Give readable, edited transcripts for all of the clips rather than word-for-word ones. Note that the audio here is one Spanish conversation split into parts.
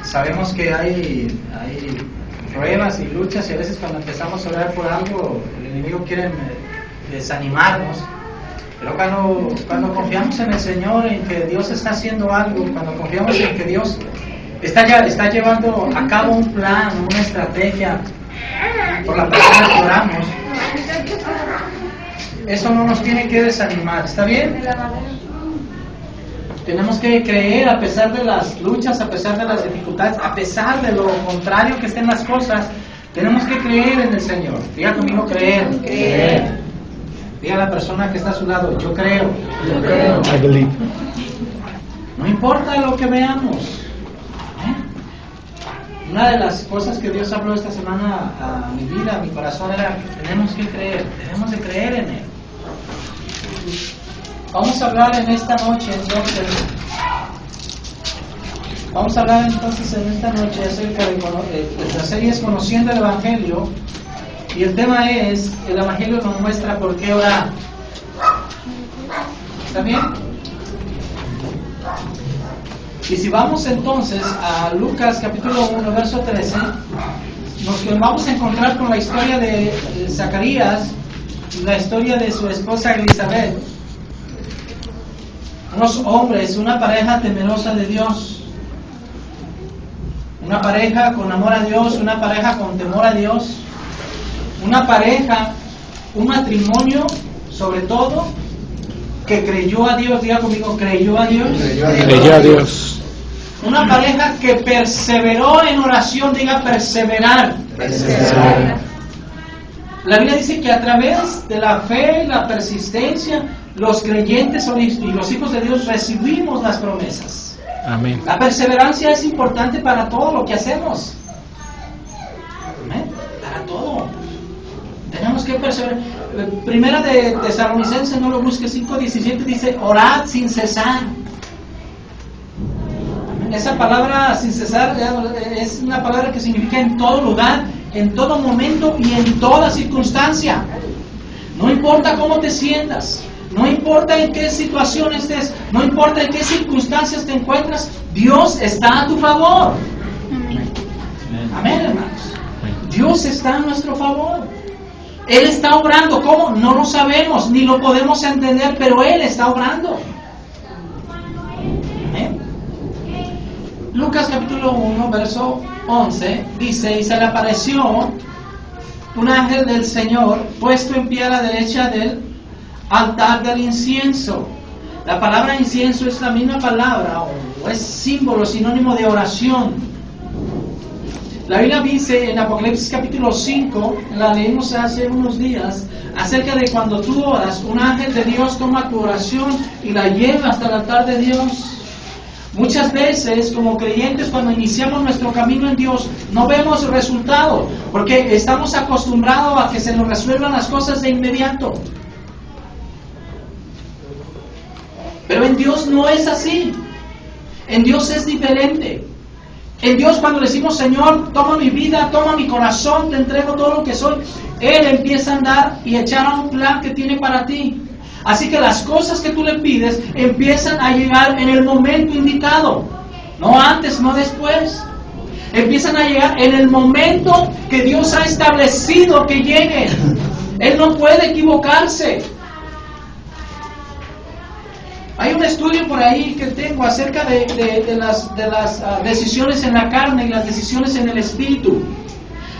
sabemos que hay pruebas y luchas, y a veces cuando empezamos a orar por algo, el enemigo quiere desanimarnos. Pero cuando confiamos en el Señor, en que Dios está haciendo algo, cuando confiamos en que Dios está llevando a cabo un plan, una estrategia por la persona que oramos, eso no nos tiene que desanimar. ¿Está bien? Tenemos que creer a pesar de las luchas, a pesar de las dificultades, a pesar de lo contrario que estén las cosas. Tenemos que creer en el Señor. Diga conmigo, creer. Diga a la persona que está a su lado, yo creo. I believe. No importa lo que veamos. Una de las cosas que Dios habló esta semana a mi vida, a mi corazón, era que tenemos que creer, tenemos de creer en Él. Vamos a hablar en esta noche entonces acerca de la serie es Conociendo el Evangelio, y el tema es, el Evangelio nos muestra por qué orar. ¿Está bien? Y si vamos entonces a Lucas capítulo 1, verso 13, nos vamos a encontrar con la historia de Zacarías y la historia de su esposa Elizabeth. Unos hombres, una pareja temerosa de Dios, una pareja con amor a Dios, una pareja con temor a Dios, una pareja, un matrimonio sobre todo, que creyó a Dios. Diga conmigo, creyó a Dios. Creyó a Dios. Una pareja que perseveró en oración. Diga, perseverar. La Biblia dice que a través de la fe y la persistencia, los creyentes y los hijos de Dios recibimos las promesas. Amén. La perseverancia es importante para todo lo que hacemos. Amén. Para todo. Tenemos que perseverar. Primera de Tesalonicenses, no lo busques, 5:17 dice, orad sin cesar. Esa palabra sin cesar es una palabra que significa en todo lugar, en todo momento y en toda circunstancia. No importa cómo te sientas, no importa en qué situación estés, no importa en qué circunstancias te encuentras, Dios está a tu favor. Amén, hermanos. Dios está a nuestro favor. Él está obrando. ¿Cómo? No lo sabemos, ni lo podemos entender, pero Él está obrando. Amén. Lucas capítulo 1, verso 11, dice, y se le apareció un ángel del Señor puesto en pie a la derecha del altar del incienso. La palabra incienso es la misma palabra, o es símbolo, sinónimo de oración. La Biblia dice en Apocalipsis capítulo 5, la leímos hace unos días, acerca de cuando tú oras, un ángel de Dios toma tu oración y la lleva hasta el altar de Dios. Muchas veces, como creyentes, cuando iniciamos nuestro camino en Dios, no vemos resultado, porque estamos acostumbrados a que se nos resuelvan las cosas de inmediato. Pero en Dios no es así. En Dios es diferente. En Dios, cuando decimos, Señor, toma mi vida, toma mi corazón, te entrego todo lo que soy, Él empieza a andar y echar a un plan que tiene para ti. Así que las cosas que tú le pides empiezan a llegar en el momento indicado. No antes, no después. Empiezan a llegar en el momento que Dios ha establecido que lleguen. Él no puede equivocarse. Hay un estudio por ahí que tengo acerca de las decisiones en la carne y las decisiones en el espíritu.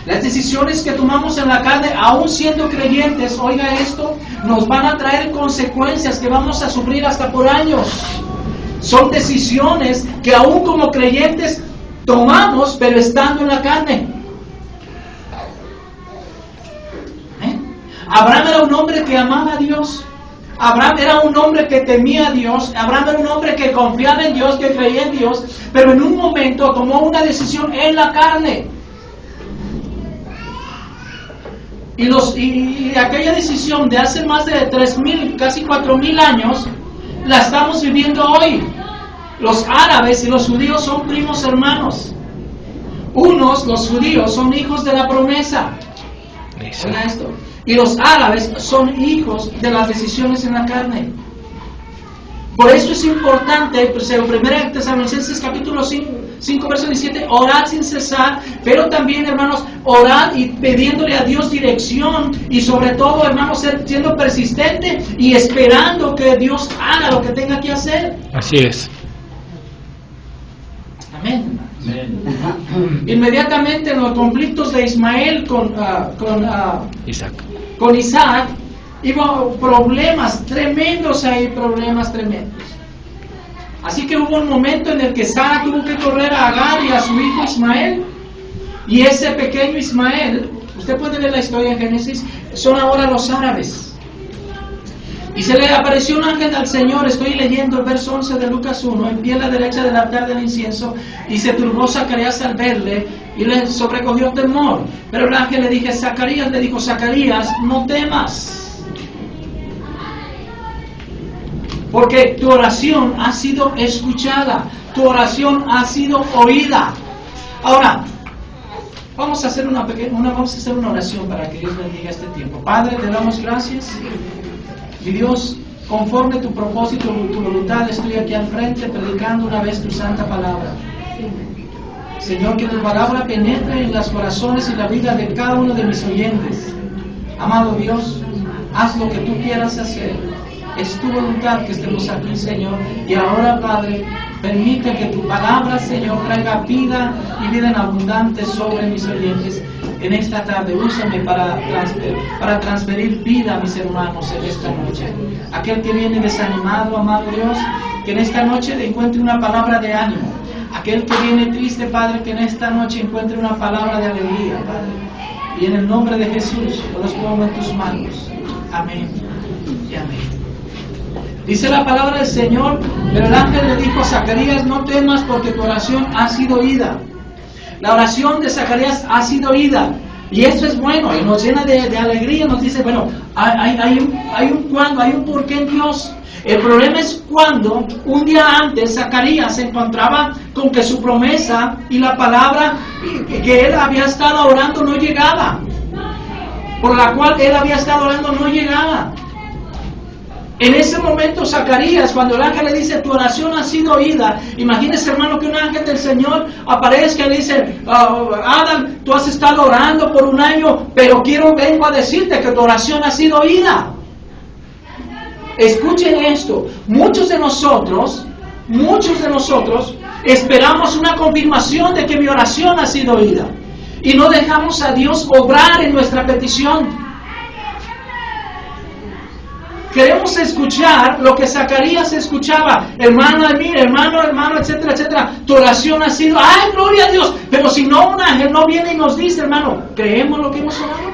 Las decisiones que tomamos en la carne, aún siendo creyentes, oiga esto, nos van a traer consecuencias que vamos a sufrir hasta por años. Son decisiones que aún como creyentes tomamos, pero estando en la carne. Abraham era un hombre que amaba a Dios. Abraham era un hombre que temía a Dios. Abraham era un hombre que confiaba en Dios, que creía en Dios, pero en un momento tomó una decisión en la carne. Y aquella decisión de hace más de 3,000, casi 4,000 años, la estamos viviendo hoy. Los árabes y los judíos son primos hermanos. Los judíos, son hijos de la promesa. Oiga esto. Y los árabes son hijos de las decisiones en la carne. Por eso es importante, pues, en 1 Tesalonicenses capítulo 5, verso 17, orad sin cesar, pero también, hermanos, orad y pidiéndole a Dios dirección, y sobre todo, hermanos, siendo persistente y esperando que Dios haga lo que tenga que hacer. Así es. Amén. Inmediatamente en los conflictos de Ismael con Isaac, hubo problemas tremendos ahí, problemas tremendos. Así que hubo un momento en el que Sara tuvo que correr a Agar y a su hijo Ismael. Y ese pequeño Ismael, usted puede ver la historia en Génesis, son ahora los árabes. Y se le apareció un ángel al Señor, estoy leyendo el verso 11 de Lucas 1, en pie a la derecha del altar del incienso, y se turbó Zacarías al verle, y le sobrecogió temor. Pero el ángel le dijo, Zacarías, no temas, porque tu oración ha sido escuchada, tu oración ha sido oída. Ahora, vamos a hacer una oración para que Dios bendiga este tiempo. Padre, te damos gracias. Y Dios, conforme tu propósito, tu voluntad, estoy aquí al frente predicando una vez tu santa palabra. Señor, que tu palabra penetre en los corazones y la vida de cada uno de mis oyentes. Amado Dios, haz lo que tú quieras hacer. Es tu voluntad que estemos aquí, Señor. Y ahora, Padre, permite que tu palabra, Señor, traiga vida y vida en abundante sobre mis oyentes. En esta tarde, úsame para transferir vida a mis hermanos en esta noche. Aquel que viene desanimado, amado Dios, que en esta noche encuentre una palabra de ánimo. Aquel que viene triste, Padre, que en esta noche encuentre una palabra de alegría, Padre. Y en el nombre de Jesús, yo los pongo en tus manos. Amén y amén. Dice la palabra del Señor, pero el ángel le dijo a Zacarías, no temas porque tu oración ha sido oída. La oración de Zacarías ha sido oída. Y esto es bueno, y nos llena de alegría, nos dice, bueno, hay un porqué en Dios. El problema es cuando un día antes Zacarías se encontraba con que su promesa y la palabra que él había estado orando no llegaba. Por la cual él había estado orando no llegaba. En ese momento Zacarías, cuando el ángel le dice, tu oración ha sido oída, imagínese, hermano, que un ángel del Señor aparezca y le dice, Adán, tú has estado orando por un año, pero vengo a decirte que tu oración ha sido oída. Escuchen esto, muchos de nosotros esperamos una confirmación de que mi oración ha sido oída, y no dejamos a Dios obrar en nuestra petición. Queremos escuchar lo que Zacarías escuchaba. Hermano, hermano, etcétera, etcétera. Tu oración ha sido, ¡ay, gloria a Dios! Pero si no, un ángel no viene y nos dice, hermano, ¿creemos lo que hemos orado?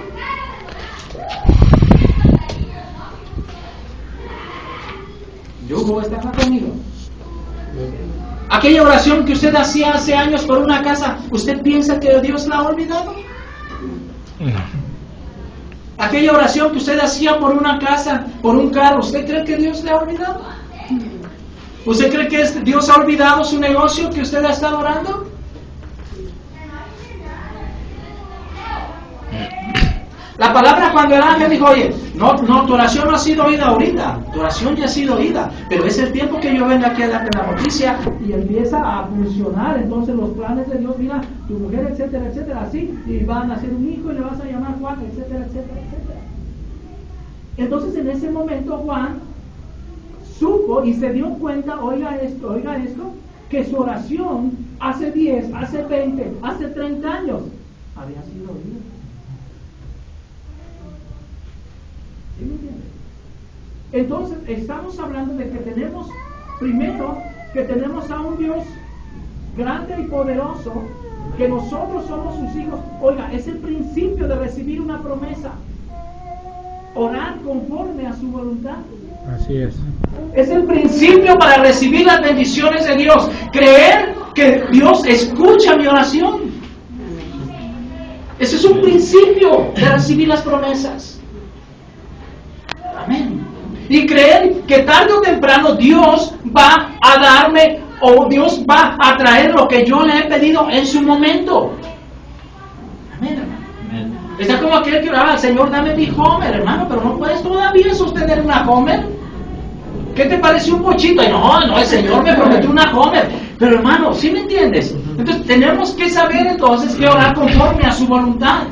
Yo está acá conmigo. Aquella oración que usted hacía hace años por una casa, ¿usted piensa que Dios la ha olvidado? No. Aquella oración que usted hacía por una casa, por un carro, ¿usted cree que Dios le ha olvidado? ¿Usted cree que Dios ha olvidado su negocio que usted ha estado orando? La palabra cuando el ángel dijo, oye, no, tu oración no ha sido oída ahorita, tu oración ya ha sido oída, pero es el tiempo que yo venga aquí a darte la noticia y empieza a funcionar, entonces los planes de Dios, mira, tu mujer, etcétera, etcétera, así, y van a nacer un hijo y le vas a llamar Juan, etcétera, etcétera, etcétera. Entonces en ese momento Juan supo y se dio cuenta, oiga esto, que su oración hace 10, hace 20, hace 30 años había sido oída. ¿Sí me entiendes? Entonces estamos hablando de que tenemos, primero, que tenemos a un Dios grande y poderoso, que nosotros somos sus hijos. Oiga, es el principio de recibir una promesa. Orar conforme a su voluntad. Así es. Es el principio para recibir las bendiciones de Dios. Creer que Dios escucha mi oración. Ese es un principio de recibir las promesas. Amén. Y creer que tarde o temprano Dios va a darme o Dios va a traer lo que yo le he pedido en su momento. Amén, hermano. Está como aquel que oraba, Señor, dame mi Homer, hermano, pero no puedes todavía sostener una Homer. ¿Qué te pareció un pochito? Y no, el Señor me prometió una Homer. Pero hermano, ¿sí me entiendes? Entonces tenemos que saber entonces que orar conforme a su voluntad.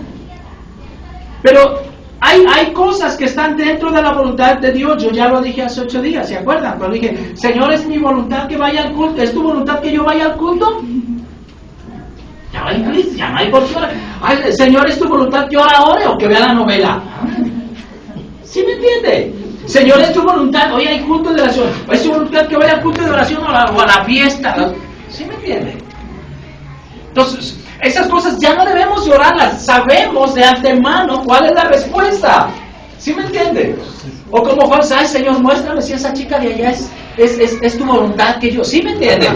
Pero hay cosas que están dentro de la voluntad de Dios. Yo ya lo dije hace 8 días, ¿se acuerdan? Cuando dije, Señor, es mi voluntad que vaya al culto. ¿Es tu voluntad que yo vaya al culto? Ya no hay Cristo, ya no hay por qué orar. Ay, Señor, ¿es tu voluntad que ahora ore o que vea la novela? ¿Sí me entiende? Señor, ¿es tu voluntad? Hoy hay culto de oración. ¿Es tu voluntad que vaya al culto de oración o a la fiesta? ¿Sí me entiende? Entonces, esas cosas ya no debemos de orarlas. Sabemos de antemano cuál es la respuesta. ¿Sí me entiende? O como Juan, ay Señor, muéstrame si esa chica de allá es tu voluntad que yo. ¿Sí me entiende?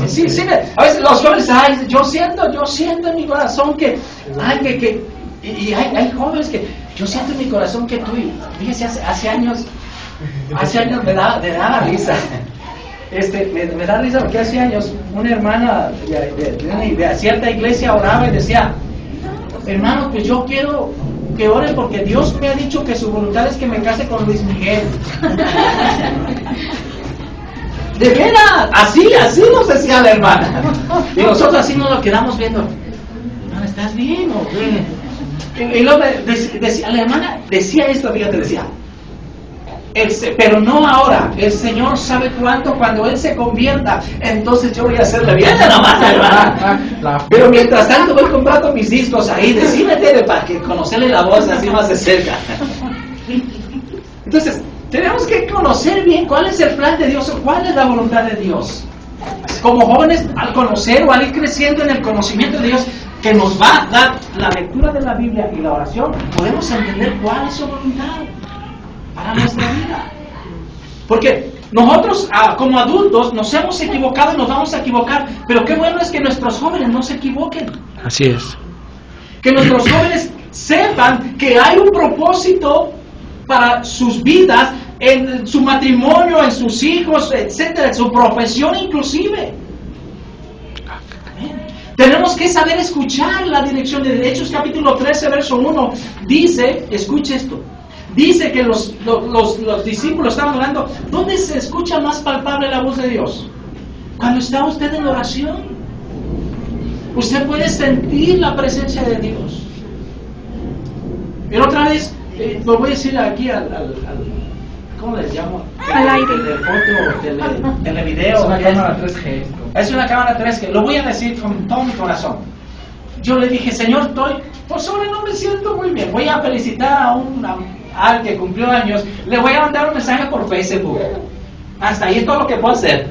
Sí, a veces los jóvenes, ay, yo siento en mi corazón que, y hay jóvenes que, yo siento en mi corazón que tú, fíjese, hace años me daba risa, me da risa porque hace años una hermana de cierta iglesia oraba y decía, hermano, pues yo quiero que oren porque Dios me ha dicho que su voluntad es que me case con Luis Miguel. De veras, así nos decía la hermana. Y nosotros así nos lo quedamos viendo. No, ¿estás bien o qué? Y luego decía, la hermana decía esto, fíjate, decía, pero no ahora, el Señor sabe cuánto, cuando Él se convierta, entonces yo voy a hacerle bien a la mano, hermana. Pero mientras tanto voy comprando mis discos ahí, decímete para que conocerle la voz así más de cerca. Entonces, tenemos que conocer bien cuál es el plan de Dios, cuál es la voluntad de Dios. Como jóvenes, al conocer o al ir creciendo en el conocimiento de Dios, que nos va a dar la lectura de la Biblia y la oración, podemos entender cuál es su voluntad para nuestra vida. Porque nosotros, como adultos, nos hemos equivocado y nos vamos a equivocar, pero qué bueno es que nuestros jóvenes no se equivoquen. Así es. Que nuestros jóvenes sepan que hay un propósito para sus vidas, en su matrimonio, en sus hijos, etcétera, en su profesión inclusive. Tenemos que saber escuchar la dirección de Hechos capítulo 13, verso 1. Dice, escuche esto, dice que los discípulos estaban orando. ¿Dónde se escucha más palpable la voz de Dios? Cuando está usted en oración. Usted puede sentir la presencia de Dios. Pero otra vez, lo voy a decir aquí ¿cómo les llamo? Al aire. De foto, televideo. Es una cámara 3G. Es una cámara 3G. Lo voy a decir con todo mi corazón. Yo le dije, Señor, pues ahora no me siento muy bien. Voy a felicitar al que cumplió años. Le voy a mandar un mensaje por Facebook. Hasta ahí es todo lo que puedo hacer.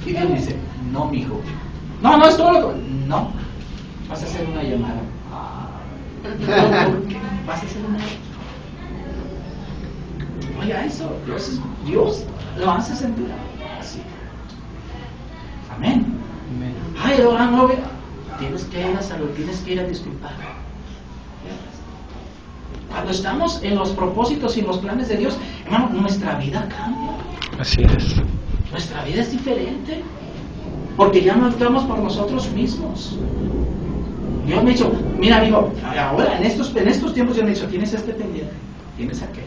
Y Dios dice, no, mijo. No es todo lo que... No. Vas a hacer una llamada. ¿Por qué? Vas a hacer una llamada. Oiga, eso, Dios lo hace sentir así. Amén. Ay, ahora no, tienes que ir a salud, tienes que ir a disculpar. Cuando estamos en los propósitos y en los planes de Dios, hermano, nuestra vida cambia. Así es. Nuestra vida es diferente. Porque ya no actuamos por nosotros mismos. Dios me ha dicho, mira amigo, ahora en estos tiempos Dios me ha dicho, tienes este pendiente, tienes aquel.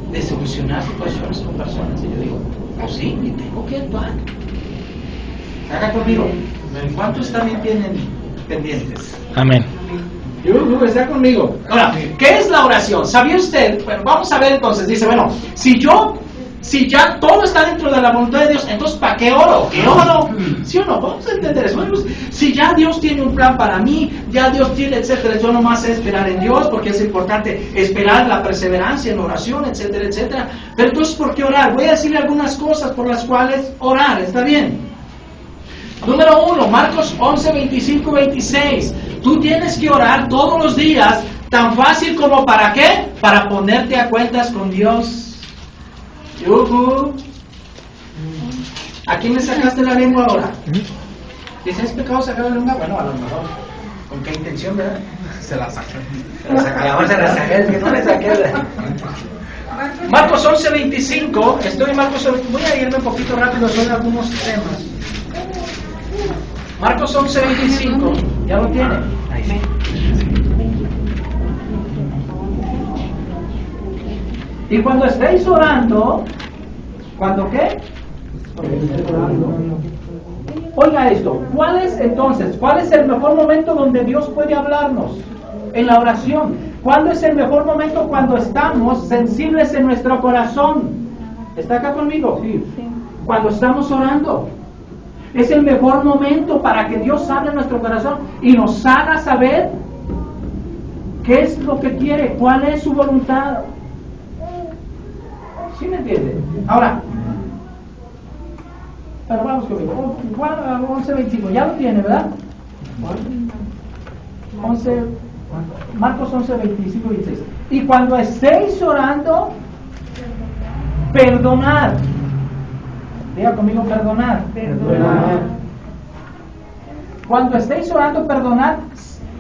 De solucionar situaciones con personas. Y yo digo, pues sí, y tengo que actuar. Haga conmigo. ¿Cuántos también tienen pendientes? Amén. Está conmigo. Ahora, ¿qué es la oración? ¿Sabía usted? Bueno, vamos a ver entonces. Dice, bueno, si ya todo está dentro de la voluntad de Dios, entonces ¿para qué oro? ¿Qué oro? ¿Sí o no? Vamos a entender eso. Bueno, si ya Dios tiene un plan para mí, ya Dios tiene, etcétera, yo nomás sé esperar en Dios, porque es importante esperar la perseverancia en la oración, etcétera, etcétera. Pero entonces, ¿por qué orar? Voy a decirle algunas cosas por las cuales orar. ¿Está bien? Número 1, Marcos 11, 25, 26. Tú tienes que orar todos los días, tan fácil como ¿para qué? Para ponerte a cuentas con Dios. ¿A quién le sacaste la lengua ahora? ¿Dices es pecado sacar la lengua? Bueno, a lo mejor. ¿Con qué intención, verdad? Se la saqué. Ahora se la saqué, que no le saqué. Marcos 11, 25. Estoy en Marcos 11. Voy a irme un poquito rápido sobre algunos temas. Marcos 11, 25. ¿Ya lo tiene? Ahí sí. Y cuando estéis orando, ¿cuándo qué? Oiga esto, ¿cuál es el mejor momento donde Dios puede hablarnos? En la oración. ¿Cuándo es el mejor momento? Cuando estamos sensibles en nuestro corazón. ¿Está acá conmigo? Sí. Cuando estamos orando. Es el mejor momento para que Dios hable en nuestro corazón y nos haga saber qué es lo que quiere, cuál es su voluntad. ¿Sí me entiende? Ahora, pero vamos conmigo. 11:25, ya lo tiene, ¿verdad? 11, Marcos 11:25 y 26. Y cuando estéis orando, perdonad. Diga conmigo, perdonad. Cuando estéis orando, perdonad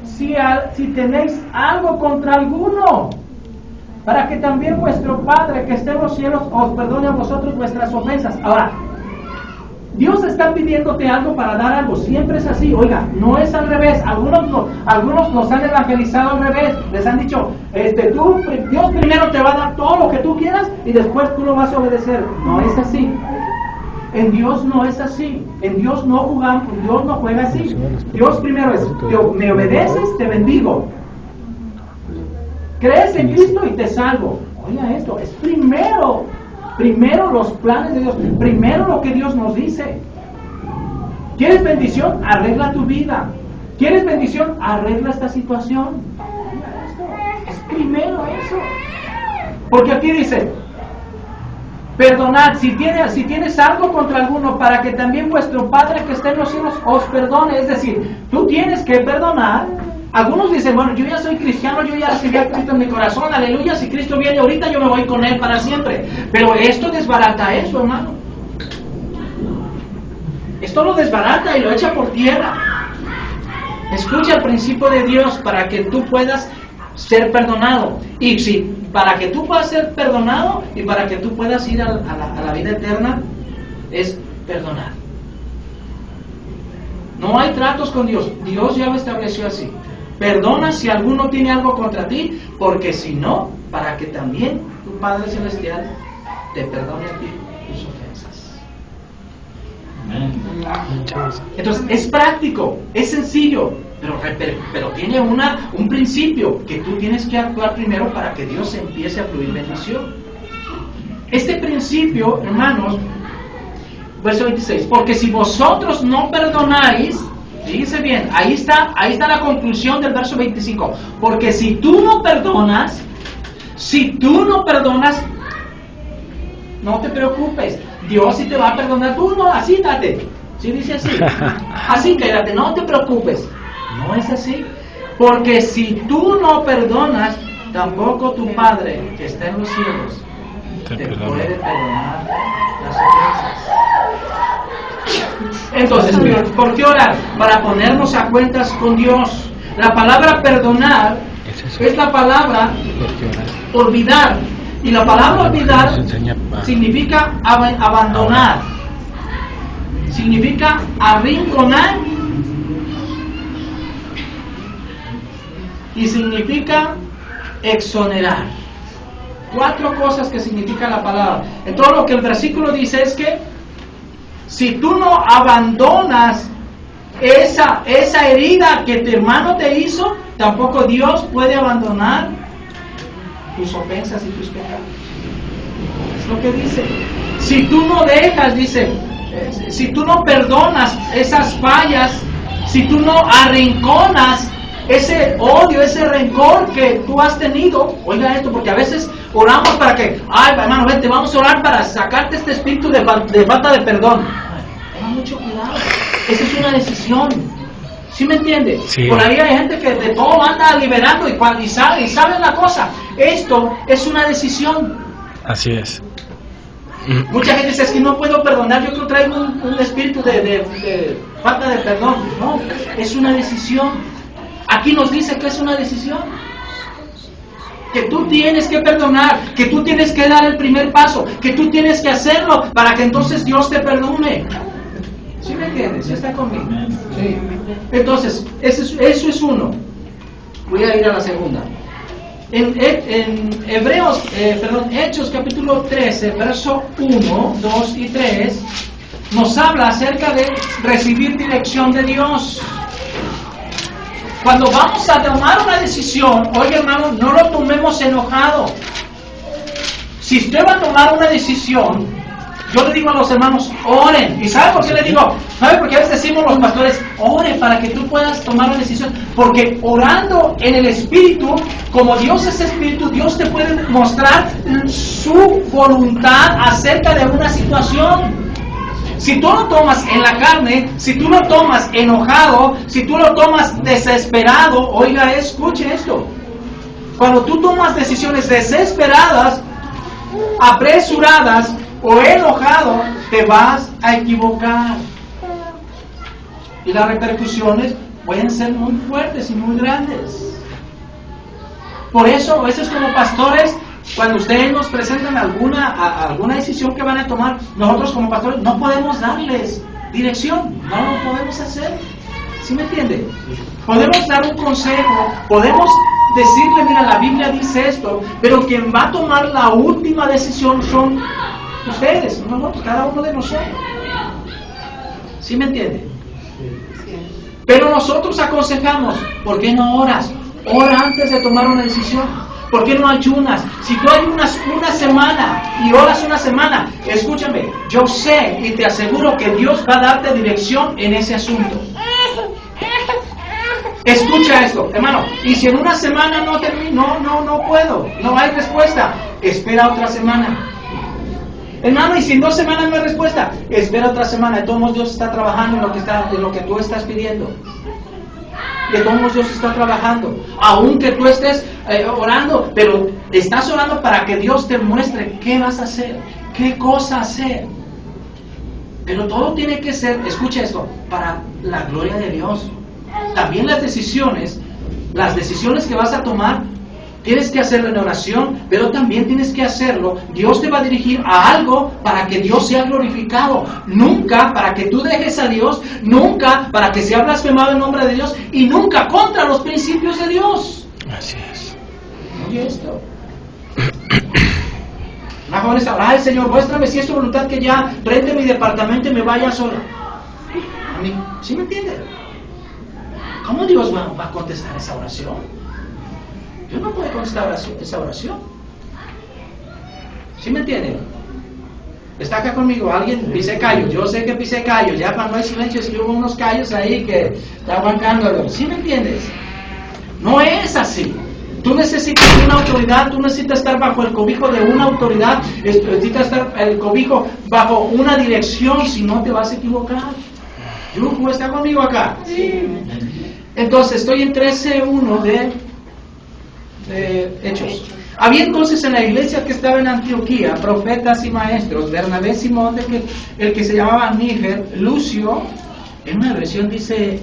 si tenéis algo contra alguno, para que también vuestro Padre que esté en los cielos os perdone a vosotros vuestras ofensas. Ahora, Dios está pidiéndote algo para dar algo, siempre es así. Oiga, no es al revés. Algunos nos han evangelizado al revés. Les han dicho, Dios primero te va a dar todo lo que tú quieras y después tú lo vas a obedecer. No es así. En Dios no es así. En Dios no jugamos, Dios no juega así. Dios primero es, me obedeces, te bendigo. Crees en Cristo y te salvo. Oiga esto, es primero los planes de Dios, primero lo que Dios nos dice. ¿Quieres bendición? Arregla tu vida. ¿Quieres bendición? Arregla esta situación. Es primero eso. Porque aquí dice, perdonad si tienes algo contra alguno, para que también vuestro Padre que está en los cielos os perdone. Es decir, tú tienes que perdonar. Algunos dicen, bueno, yo ya soy cristiano, yo ya recibí a Cristo en mi corazón, aleluya, si Cristo viene ahorita yo me voy con Él para siempre. Pero esto desbarata eso, hermano. Esto lo desbarata y lo echa por tierra. Escucha el principio de Dios para que tú puedas ser perdonado. Y sí, para que tú puedas ser perdonado y para que tú puedas ir a la vida eterna, es perdonar. No hay tratos con Dios. Dios ya lo estableció así. Perdona si alguno tiene algo contra ti, porque si no, para que también tu Padre Celestial te perdone a ti tus ofensas. Entonces, es práctico, es sencillo, pero tiene un principio que tú tienes que actuar primero para que Dios empiece a fluir bendición. Este principio, hermanos, verso 26, porque si vosotros no perdonáis, fíjense bien, ahí está la conclusión del verso 25, porque si tú no perdonas, no te preocupes, Dios sí te va a perdonar, tú no, así date, ¿sí dice así? Así quédate, no te preocupes, no es así, porque si tú no perdonas, tampoco tu Padre que está en los cielos te puede perdonar las ofensas. Entonces, ¿por qué orar? Para ponernos a cuentas con Dios. La palabra perdonar es la palabra olvidar. Y la palabra olvidar significa abandonar. Significa arrinconar. Y significa exonerar. 4 cosas que significa la palabra. Entonces lo que el versículo dice es que si tú no abandonas esa herida que tu hermano te hizo, tampoco Dios puede abandonar tus ofensas y tus pecados. Es lo que dice. Si tú no dejas, dice, si tú no perdonas esas fallas, si tú no arrinconas ese odio, ese rencor que tú has tenido, oiga esto, porque a veces oramos para que, ay hermano, vente, vamos a orar para sacarte este espíritu de falta de perdón. Tenga mucho cuidado, esa es una decisión. ¿Sí me entiende? Sí. Por ahí hay gente que de todo anda liberando y sabe la cosa. Esto es una decisión. Así es. Mucha gente dice, es que no puedo perdonar, yo creo que traigo un espíritu de falta de perdón. No, es una decisión. Aquí nos dice que es una decisión. Que tú tienes que perdonar, que tú tienes que dar el primer paso, que tú tienes que hacerlo para que entonces Dios te perdone. ¿Sí me entiendes? ¿Sí está conmigo? Sí. Entonces, eso es uno. Voy a ir a la segunda. En Hechos capítulo 13, verso 1, 2 y 3, nos habla acerca de recibir dirección de Dios. Cuando vamos a tomar una decisión, oye hermano, no lo tomemos enojado. Si usted va a tomar una decisión, yo le digo a los hermanos, oren. ¿Y sabe por qué le digo? ¿Sabe por qué a veces decimos los pastores, oren para que tú puedas tomar una decisión? Porque orando en el Espíritu, como Dios es Espíritu, Dios te puede mostrar su voluntad acerca de una situación. Si tú lo tomas en la carne, si tú lo tomas enojado, si tú lo tomas desesperado, oiga, escuche esto. Cuando tú tomas decisiones desesperadas, apresuradas o enojado, te vas a equivocar. Y las repercusiones pueden ser muy fuertes y muy grandes. Por eso, a veces como pastores, cuando ustedes nos presentan alguna decisión que van a tomar, nosotros como pastores no podemos darles dirección, no lo podemos hacer. ¿Sí me entiende? Podemos dar un consejo, podemos decirle, mira, la Biblia dice esto, pero quien va a tomar la última decisión son ustedes, nosotros, cada uno de nosotros. ¿Sí me entiende? Pero nosotros aconsejamos, ¿por qué no oras? Ora antes de tomar una decisión. ¿Por qué no ayunas? Si tú ayunas una semana y oras una semana, escúchame, yo sé y te aseguro que Dios va a darte dirección en ese asunto. Escucha esto, hermano, y si en una semana no termino, no puedo, no hay respuesta, espera otra semana. Hermano, y si en 2 semanas no hay respuesta, espera otra semana. De todos modos Dios está trabajando en lo que tú estás pidiendo. De todos modos Dios está trabajando. Aunque tú estés orando, pero estás orando para que Dios te muestre qué vas a hacer, qué cosa hacer. Pero todo tiene que ser, escucha esto, para la gloria de Dios. También las decisiones que vas a tomar, tienes que hacerlo en oración, pero también tienes que hacerlo. Dios te va a dirigir a algo para que Dios sea glorificado. Nunca para que tú dejes a Dios, nunca para que sea blasfemado el nombre de Dios y nunca contra los principios de Dios. Así es. Oye esto. Una joven está, ay Señor, muéstrame si es tu voluntad que ya rente mi departamento y me vaya sola. A mí, ¿sí me entiende? ¿Cómo Dios va a contestar esa oración? Dios no puede contestar esa oración. ¿Sí me entiende? Está acá conmigo, alguien pise callos. Yo sé que pise callos. Ya cuando hay silencio, si hubo unos callos ahí que está bancando. ¿Sí me entiendes? No es así. Tú necesitas una autoridad, tú necesitas estar bajo el cobijo de una autoridad, necesitas estar el cobijo bajo una dirección, si no te vas a equivocar. ¿Yuhu está conmigo acá? Sí. Entonces, estoy en 13:1 de Hechos. Había entonces en la iglesia que estaba en Antioquía profetas y maestros, Bernabé, Simón, el que se llamaba Níger, Lucio, en una versión dice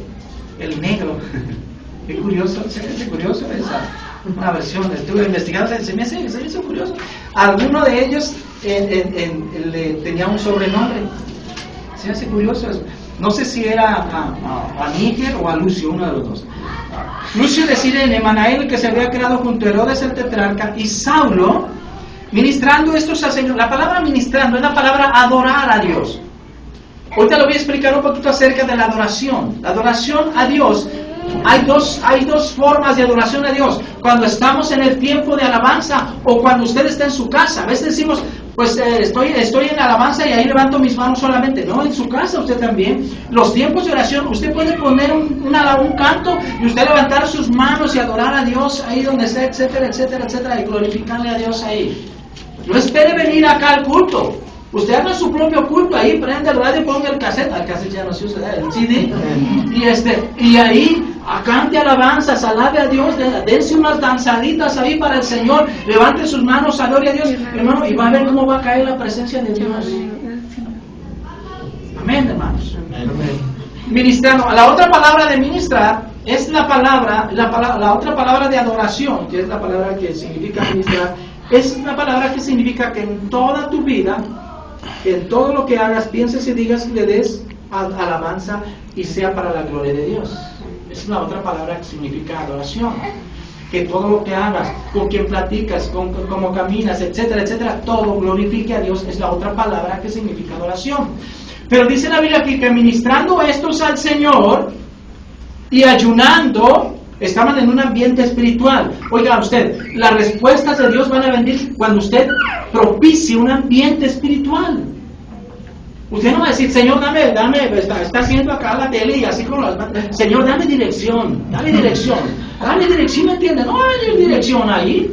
el negro. Qué curioso, es curioso esa una versión. Estuve investigando, se me hizo curioso. Alguno de ellos tenía un sobrenombre. Se me hace curioso eso. No sé si era a Níger o a Lucio, uno de los dos. Lucio decide en Emanael, que se había creado junto a Herodes el tetrarca, y Saulo, ministrando estos al Señor. La palabra ministrando es la palabra adorar a Dios. Ahorita lo voy a explicar un poquito acerca de la adoración. La adoración a Dios, hay dos formas de adoración a Dios. Cuando estamos en el tiempo de alabanza o cuando usted está en su casa. A veces decimos, pues estoy en alabanza y ahí levanto mis manos solamente. No, en su casa usted también. Los tiempos de oración, usted puede poner un canto y usted levantar sus manos y adorar a Dios ahí donde esté, etcétera, etcétera, etcétera, y glorificarle a Dios ahí. No espere venir acá al culto. Usted haga su propio culto ahí, prende el radio, ponga el cassette ya no se usa, el CD, y ahí cante alabanzas, alabe a Dios, dense unas danzaditas ahí para el Señor, levante sus manos, adore a Dios, hermano, y va a ver cómo va a caer la presencia de Dios. Amén, hermanos. Ministrando. La otra palabra de ministrar es la otra palabra de adoración, que es la palabra que significa ministrar, es una palabra que significa que en toda tu vida, en todo lo que hagas, pienses y digas, le des alabanza y sea para la gloria de Dios. Es la otra palabra que significa adoración. que todo lo que hagas, con quien platicas, cómo caminas, etcétera, etcétera, todo glorifique a Dios, es la otra palabra que significa adoración. Pero dice la Biblia aquí que ministrando estos al Señor y ayunando, estaban en un ambiente espiritual. Oiga usted, las respuestas de Dios van a venir cuando usted propicie un ambiente espiritual. Usted no va a decir, Señor, dame, está haciendo acá la tele y así con las manos. Señor, dame dirección, ¿me entiende? No hay dirección ahí.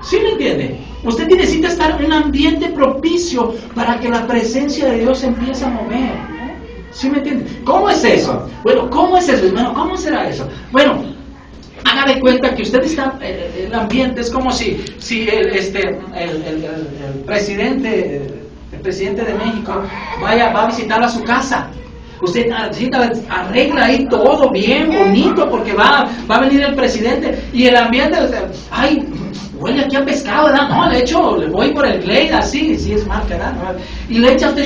¿Sí me entiende? Usted necesita estar en un ambiente propicio para que la presencia de Dios empiece a mover. ¿Sí me entiende? ¿Cómo es eso? Bueno, ¿cómo es eso, hermano? ¿Cómo será eso? Bueno, haga de cuenta que usted está, el ambiente es como si el presidente de México va a visitar a su casa. Usted arregla ahí todo bien, bonito, porque va a venir el presidente y el ambiente, ay, huele aquí a pescado, ¿verdad? No, le voy por el Glade, así, sí es marca, ¿verdad? Y le echa usted,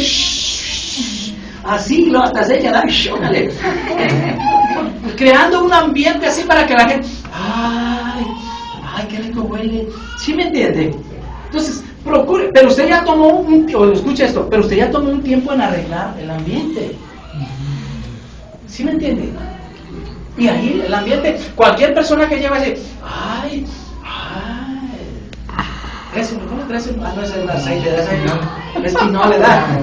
así, hasta se echa, órale. Creando un ambiente así para que la gente, ay, qué rico huele. ¿Sí me entiende? Entonces, procure, pero usted ya tomó escucha esto, pero usted ya tomó un tiempo en arreglar el ambiente. ¿Sí me entiende? Y ahí el ambiente, cualquier persona que lleva así, ay, ¿cómo crees? No es el aceite, es pinol, ¿verdad?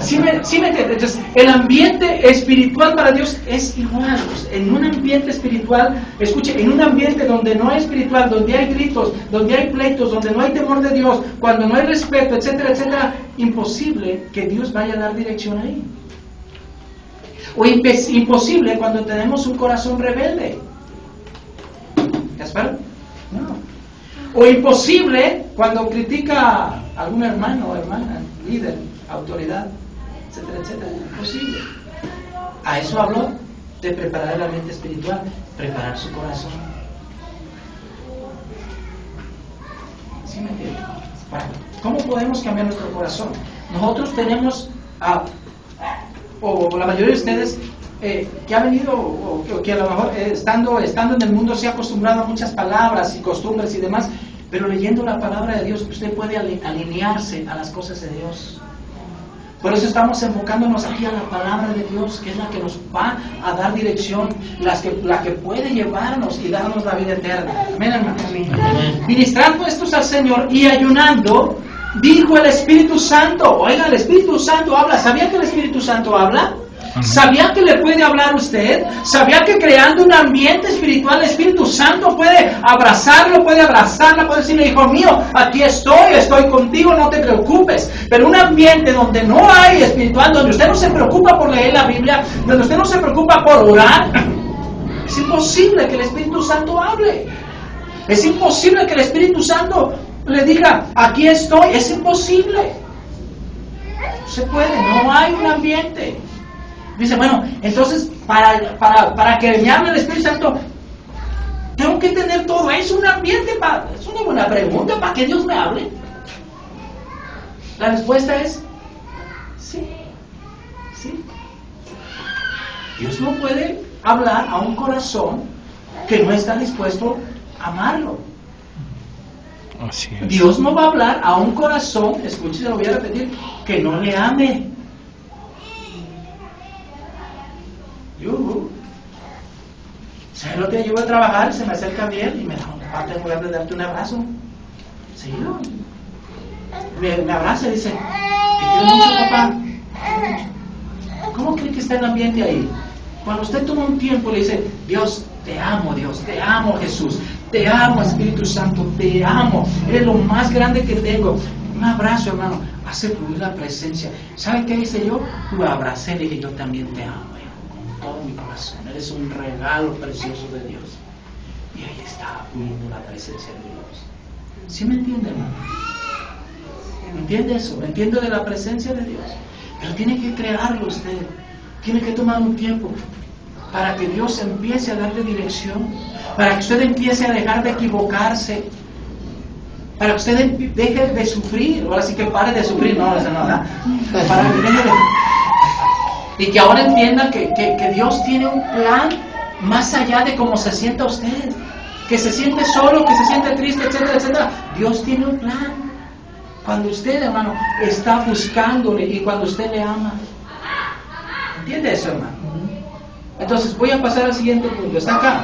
¿Sí me entiende? Entonces, el ambiente espiritual para Dios es igual. En un ambiente espiritual, escuche, en un ambiente donde no es espiritual, donde hay gritos, donde hay pleitos, donde no hay temor de Dios, cuando no hay respeto, etcétera, etcétera, imposible que Dios vaya a dar dirección ahí. O imposible cuando tenemos un corazón rebelde. ¿Ya espero? No. O imposible cuando critica a algún hermano o hermana, líder, autoridad, etcétera, etcétera. Imposible. A eso habló de preparar el ambiente espiritual, preparar su corazón. ¿Sí me entienden? Bueno, ¿cómo podemos cambiar nuestro corazón? Nosotros tenemos, o la mayoría de ustedes, que ha venido, o que a lo mejor estando en el mundo se ha acostumbrado a muchas palabras y costumbres y demás, pero leyendo la palabra de Dios usted puede alinearse a las cosas de Dios. Por eso estamos enfocándonos aquí a la palabra de Dios, que es la que nos va a dar dirección, la que puede llevarnos y darnos la vida eterna. Amén, hermanos. Ministrando estos al Señor y ayunando, dijo el Espíritu Santo. Oiga, el Espíritu Santo habla. ¿Sabía que el Espíritu Santo habla? ¿Sabía que le puede hablar usted? ¿Sabía que creando un ambiente espiritual el Espíritu Santo puede abrazarla, puede decirle, hijo mío, aquí estoy contigo, no te preocupes? Pero un ambiente donde no hay espiritual, donde usted no se preocupa por leer la Biblia, donde usted no se preocupa por orar, es imposible que el Espíritu Santo hable. Es imposible que el Espíritu Santo le diga, aquí estoy. Es imposible. No se puede, no hay un ambiente. Dice, bueno, entonces, para que me hable el Espíritu Santo, tengo que tener todo eso, un ambiente. Es una buena pregunta, ¿para que Dios me hable? La respuesta es, sí. Dios no puede hablar a un corazón que no está dispuesto a amarlo. Así es. Dios no va a hablar a un corazón, escúchese, lo voy a repetir, que no le ame. El otro día yo voy a trabajar, se me acerca bien y me da papá, tengo ganas de darte un abrazo. Sí, me abraza y dice, te quiero mucho, papá. ¿Cómo cree que está el ambiente ahí? Cuando usted toma un tiempo y le dice, Dios, te amo Jesús, te amo Espíritu Santo, te amo, eres lo más grande que tengo. Un abrazo, hermano, hace fluir la presencia. ¿Sabe qué hice yo? Lo abracé y le dije, yo también te amo. Todo mi corazón, eres un regalo precioso de Dios. Y ahí está fluyendo la presencia de Dios. ¿Sí me entiende, hermano? ¿Entiende eso? ¿Entiende de la presencia de Dios? Pero tiene que crearlo usted. Tiene que tomar un tiempo para que Dios empiece a darle dirección, para que usted empiece a dejar de equivocarse, para que usted deje de sufrir. Ahora sí que pare de sufrir, no, eso no, ¿verdad? Para que deje de... Y que ahora entienda que Dios tiene un plan más allá de cómo se sienta usted, que se siente solo, que se siente triste, etcétera, etcétera. Dios tiene un plan. Cuando usted, hermano, está buscándole y cuando usted le ama. ¿Entiende eso, hermano? Entonces voy a pasar al siguiente punto. Está acá.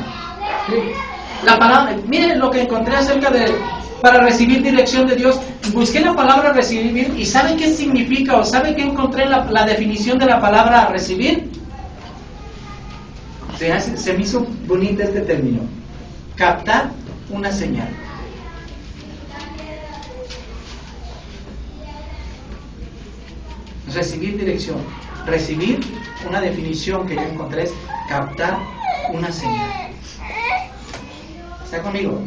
La palabra, miren lo que encontré acerca de para recibir dirección de Dios. Busqué la palabra recibir y ¿saben qué significa o saben qué encontré la definición de la palabra recibir? Se me hizo bonito este término. Captar una señal. Recibir dirección. Recibir, una definición que yo encontré es captar una señal. ¿Está conmigo?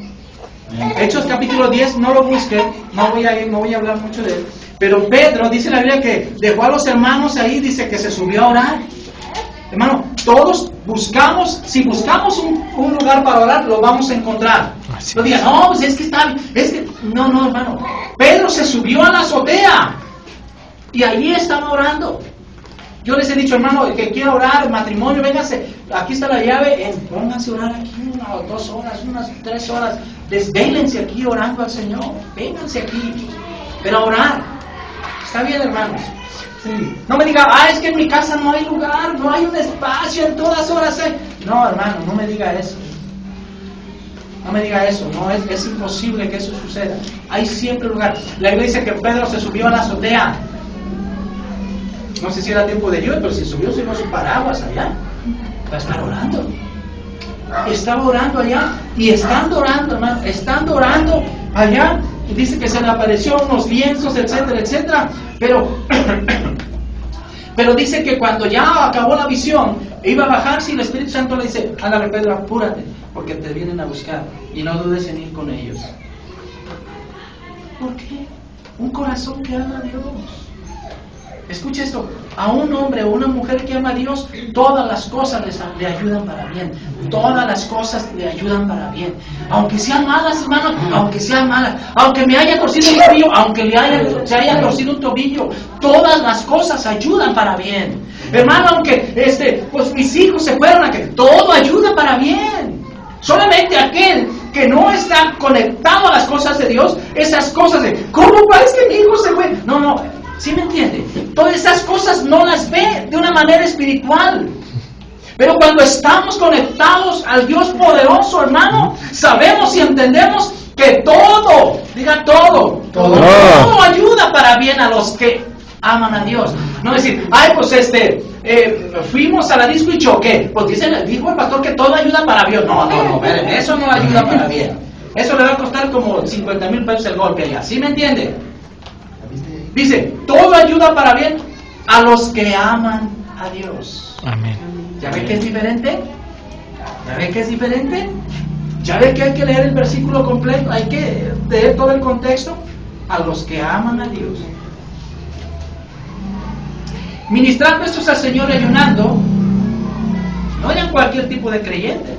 Hechos capítulo 10, no lo busquen, no voy a hablar mucho de él. Pero Pedro, dice la Biblia que dejó a los hermanos ahí, dice que se subió a orar. Hermano, todos buscamos, si buscamos un lugar para orar, lo vamos a encontrar. No digan, no, pues es que está, no, hermano. Pedro se subió a la azotea y allí estaba orando. Yo les he dicho, hermano, que quiero orar, matrimonio, vénganse, aquí está la llave, pónganse a orar aquí 1 o 2 horas, unas 3 horas, desvélense aquí orando al Señor, vénganse aquí, pero a orar. ¿Está bien, hermanos? Sí. No me diga, es que en mi casa no hay lugar, no hay un espacio, en todas horas hay. No, hermano, no me diga eso. No me diga eso, no, es imposible que eso suceda. Hay siempre lugar. La Biblia dice que Pedro se subió a la azotea. No sé si era tiempo de lluvia, pero se subió sin su paraguas allá. Va a estar orando. Estaba orando allá. Y estando orando, hermano, estando orando allá, dice que se le apareció unos lienzos, etcétera, etcétera. Pero dice que cuando ya acabó la visión, iba a bajarse y el Espíritu Santo le dice, ándale Pedro, apúrate, porque te vienen a buscar. Y no dudes en ir con ellos. ¿Por qué? Un corazón que ama a Dios. Escuche esto, a un hombre o una mujer que ama a Dios, todas las cosas le ayudan para bien. Todas las cosas le ayudan para bien. Aunque sean malas, hermano, aunque sean malas, aunque me haya torcido un tobillo, aunque se haya torcido un tobillo, todas las cosas ayudan para bien. Hermano, aunque pues mis hijos se fueron a que todo ayuda para bien. Solamente aquel que no está conectado a las cosas de Dios, esas cosas de, ¿cómo parece que mi hijo se fue? No. ¿Sí me entiende? Todas esas cosas no las ve de una manera espiritual. Pero cuando estamos conectados al Dios poderoso, hermano, sabemos y entendemos que todo, diga todo ayuda para bien a los que aman a Dios. No decir, pues fuimos a la disco y choqué. Pues dijo el pastor que todo ayuda para bien. No, eso no ayuda para bien. Eso le va a costar como 50,000 pesos el golpe allá. ¿Sí me entiende? Dice, todo ayuda para bien a los que aman a Dios. Amén. ¿Ya ve que es diferente? ¿Ya ve que es diferente? ¿Ya ve que hay que leer el versículo completo? Hay que leer todo el contexto. A los que aman a Dios. Ministrando estos al Señor ayunando, no eran cualquier tipo de creyentes,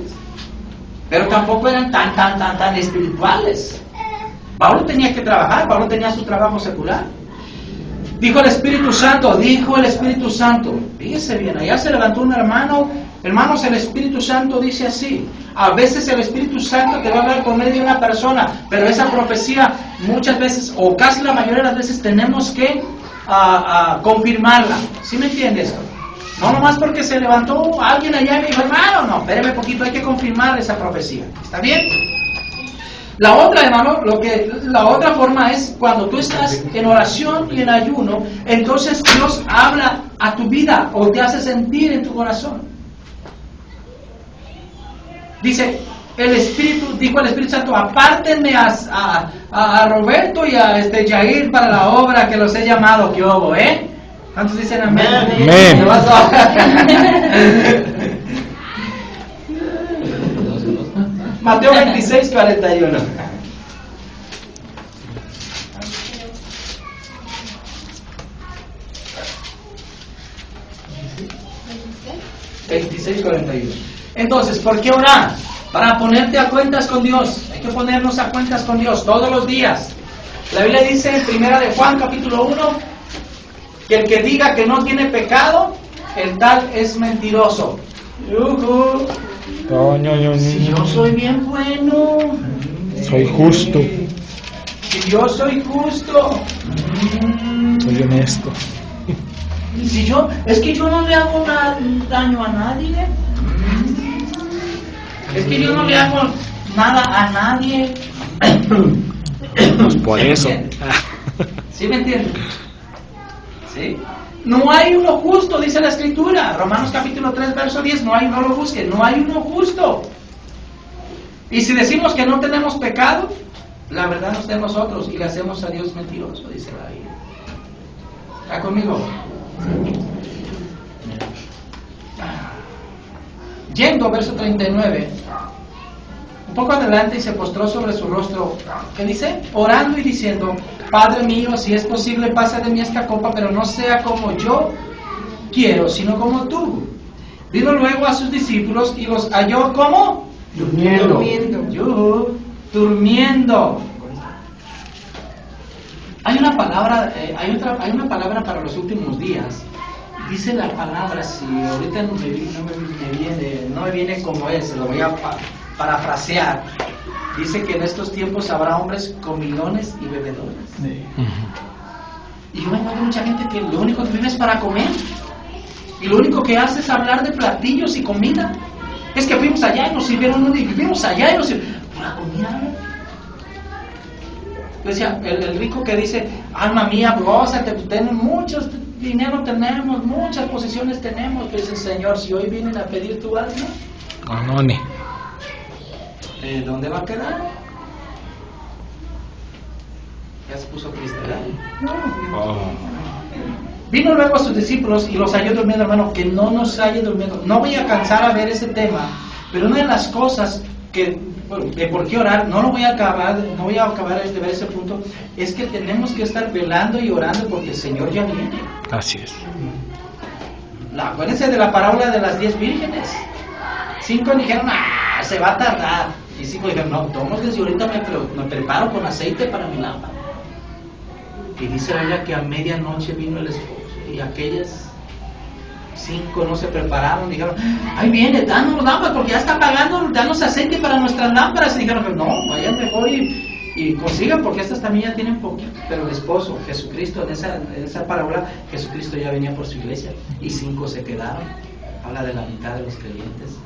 pero tampoco eran tan espirituales. Pablo tenía que trabajar, Pablo tenía su trabajo secular. Dijo el Espíritu Santo, fíjese bien, allá se levantó un hermano, hermanos, el Espíritu Santo dice así, a veces el Espíritu Santo te va a hablar por medio de una persona, pero esa profecía muchas veces, o casi la mayoría de las veces, tenemos que confirmarla. ¿Sí me entiendes? No nomás porque se levantó alguien allá y me dijo, hermano, no, espéreme poquito, hay que confirmar esa profecía. ¿Está bien? La otra, hermano, la otra forma es cuando tú estás en oración y en ayuno, entonces Dios habla a tu vida o te hace sentir en tu corazón. Dice, dijo el Espíritu Santo, apártenme a Roberto y a Yair para la obra que los he llamado, que hubo, ¿Cuántos dicen amén? Amén. Mateo 26, 41. Entonces, ¿por qué orar? Para ponerte a cuentas con Dios. Hay que ponernos a cuentas con Dios todos los días. La Biblia dice en 1 de Juan capítulo 1 que el que diga que no tiene pecado, el tal es mentiroso. Si yo soy bien bueno. Soy justo. Si yo soy justo. Soy honesto. Si yo, es que yo no le hago daño a nadie. Es que yo no le hago nada a nadie. Por eso. ¿Sí me entienden? ¿Sí? No hay uno justo, dice la Escritura. Romanos capítulo 3, verso 10. No lo busquen. No hay uno justo. Y si decimos que no tenemos pecado, la verdad no está en nosotros y le hacemos a Dios mentiroso, dice la Biblia. ¿Está conmigo? Yendo, verso 39. Un poco adelante, y se postró sobre su rostro. ¿Qué dice? Orando y diciendo: Padre mío, si es posible, pasa de mí esta copa, pero no sea como yo quiero, sino como tú. Vino luego a sus discípulos y los halló ¿cómo? Durmiendo. Durmiendo. Hay una palabra, hay una palabra para los últimos días. Dice la palabra, si ahorita no me viene como es, lo voy a parafrasear. Dice que en estos tiempos habrá hombres comilones y bebedores. Sí. Y yo me encuentro mucha gente que lo único que vive es para comer. Y lo único que hace es hablar de platillos y comida. Es que fuimos allá y nos sirvieron uno y vivimos allá y nos sirvieron pura comida. Decía, el rico que dice: alma mía, gózate, tenemos mucho dinero, tenemos muchas posesiones, tenemos. Pues el Señor, si hoy vienen a pedir tu alma, ¿dónde va a quedar? Ya se puso triste, ¿verdad? No. Vino luego a sus discípulos y los halló durmiendo, hermano, que no nos halle durmiendo. No voy a cansar a ver ese tema, pero una de las cosas que, de por qué orar, no voy a acabar de ver ese punto, es que tenemos que estar velando y orando porque el Señor ya viene. Así es. Acuérdense de la parábola de las 10 vírgenes. 5 dijeron: se va a tardar. Y 5 dijeron: no, tomo desde ahorita me preparo con aceite para mi lámpara. Y dice ella que a medianoche vino el esposo y aquellas 5 no se prepararon, dijeron: ahí viene, danos lámparas porque ya está pagando, danos aceite para nuestras lámparas. Y dijeron: no, vayan mejor y consigan porque estas también ya tienen poquito. Pero el esposo, Jesucristo, en esa parábola, Jesucristo ya venía por su iglesia y 5 se quedaron. Habla de la mitad de los creyentes.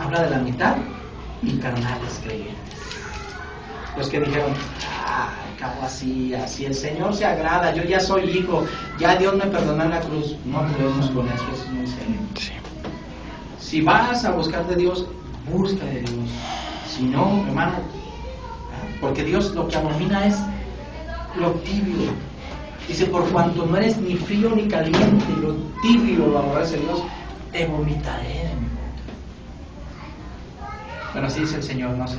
Habla de la mitad y carnales creyentes. Los que dijeron: cabo así el Señor se agrada, yo ya soy hijo, ya Dios me perdonó en la cruz. No podemos con eso, es muy serio. Sí. Si vas a buscar de Dios, busca de Dios. Si no, hermano, porque Dios lo que abomina es lo tibio. Dice: por cuanto no eres ni frío ni caliente, lo tibio lo aborrece Dios, te vomitaré de mi boca. Bueno, así dice el Señor, no sé.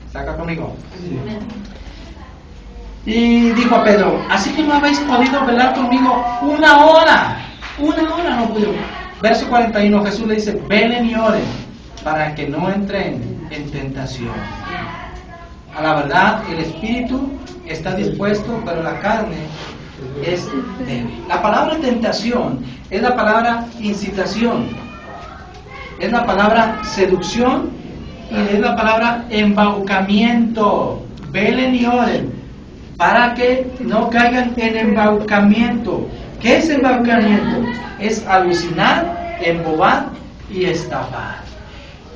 ¿Está acá conmigo? Sí. Y dijo a Pedro: así que no habéis podido velar conmigo una hora no pude. Verso 41, Jesús le dice: velen y oren para que no entren en tentación. A la verdad, el espíritu está dispuesto, pero la carne es débil. La palabra tentación es la palabra incitación, es la palabra seducción y es la palabra embaucamiento. Velen y oren para que no caigan en embaucamiento. ¿Qué es embaucamiento? Es alucinar, embobar y estafar.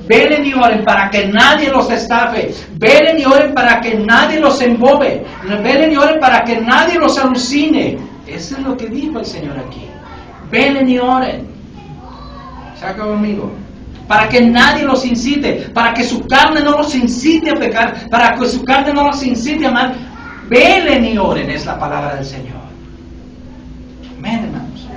Velen y oren para que nadie los estafe. Velen y oren para que nadie los embobe. Velen y oren para que nadie los alucine. Eso es lo que dijo el Señor aquí. Velen y oren. Saca conmigo. Para que nadie los incite, para que su carne no los incite a pecar, para que su carne no los incite a amar. Velen y oren es la palabra del Señor. Amén, hermanos.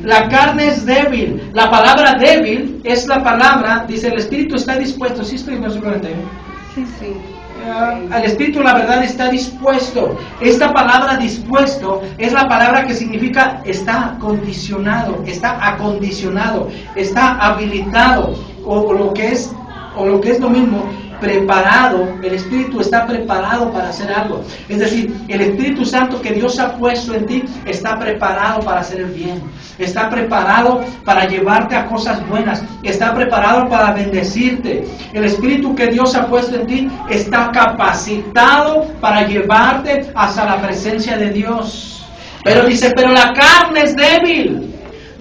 La carne es débil. La palabra débil es la palabra, dice: el espíritu está dispuesto. ¿Sí estoy en verso 41? Sí. Al espíritu, la verdad, está dispuesto. Esta palabra dispuesto es la palabra que significa está condicionado, está acondicionado, está habilitado, o lo que es lo mismo, preparado, el Espíritu está preparado para hacer algo. Es decir, el Espíritu Santo que Dios ha puesto en ti está preparado para hacer el bien. Está preparado para llevarte a cosas buenas. Está preparado para bendecirte. El Espíritu que Dios ha puesto en ti está capacitado para llevarte hasta la presencia de Dios. Pero dice, pero la carne es débil.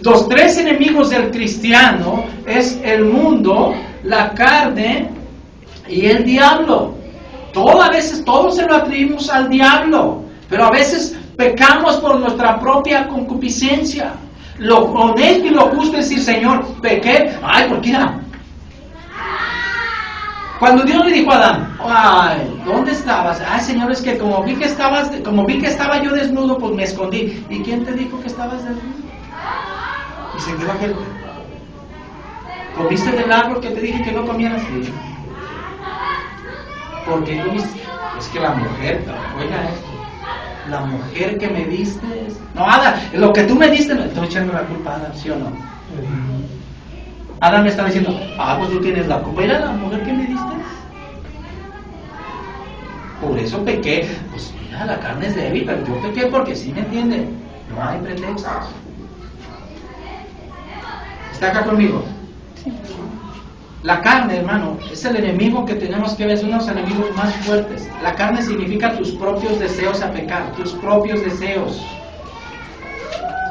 Los tres enemigos del cristiano es el mundo, la carne y el diablo. A veces todo se lo atribuimos al diablo, pero a veces pecamos por nuestra propia concupiscencia. Lo honesto y lo justo es decir, Señor, pequé. Ay, ¿por qué no? Cuando Dios le dijo a Adán, ay, ¿dónde estabas? Ay, Señor, es que como vi que estaba yo desnudo, pues me escondí. ¿Y quién te dijo que estabas desnudo? Y se quedó aquel. ¿Comiste del árbol que te dije que no comieras? Sí. ¿Por qué comiste? Es que la mujer, oiga esto, la mujer que me diste, no, Adán, lo que tú me diste, me estoy echando la culpa a Adán, ¿sí o no? Adán me está diciendo, pues tú tienes la culpa, ¿era la mujer que me diste? Por eso pequé. Pues mira, la carne es débil, pero yo pequé porque sí me entiende, no hay pretextos. ¿Está acá conmigo? La carne, hermano, es el enemigo que tenemos que ver, es uno de los enemigos más fuertes. La carne significa tus propios deseos a pecar, tus propios deseos.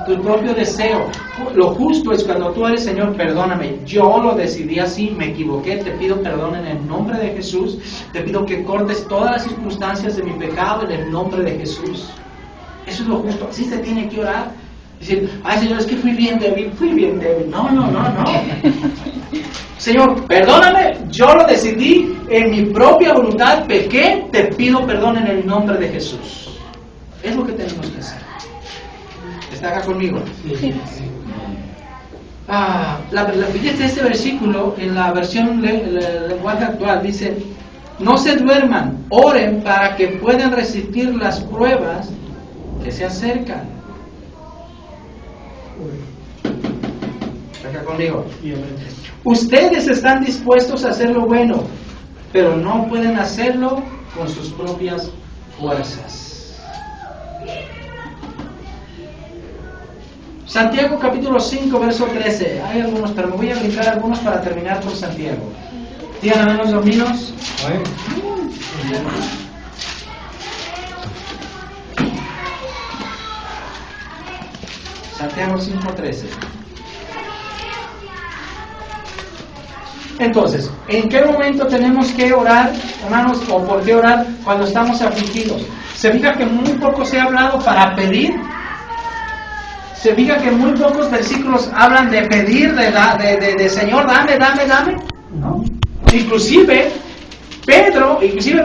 Tu propio deseo. Lo justo es cuando tú eres, Señor, perdóname, yo lo decidí así, me equivoqué, te pido perdón en el nombre de Jesús, te pido que cortes todas las circunstancias de mi pecado en el nombre de Jesús. Eso es lo justo, así se tiene que orar. Decir, ay, Señor, es que fui bien débil. No. Señor, perdóname, yo lo decidí en mi propia voluntad, pequé, te pido perdón en el nombre de Jesús. Es lo que tenemos que hacer. ¿Está acá conmigo? Sí. Fíjate este versículo en la versión lenguaje actual, dice, no se duerman, oren para que puedan resistir las pruebas que se acercan. ¿Está acá conmigo? Ustedes están dispuestos a hacer lo bueno, pero no pueden hacerlo con sus propias fuerzas. Santiago capítulo 5, verso 13. Hay algunos, pero me voy a brincar algunos para terminar por Santiago. ¿Tienen a menos dominios? Santiago 5:13. Entonces, ¿en qué momento tenemos que orar, hermanos, o por qué orar cuando estamos afligidos? Se fija que muy poco se ha hablado para pedir. Se fija que muy pocos versículos hablan de pedir, de Señor, dame, ¿no? Inclusive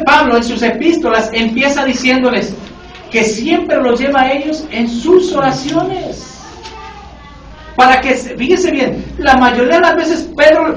Pablo en sus epístolas empieza diciéndoles que siempre los lleva a ellos en sus oraciones. Para que, fíjense bien, la mayoría de las veces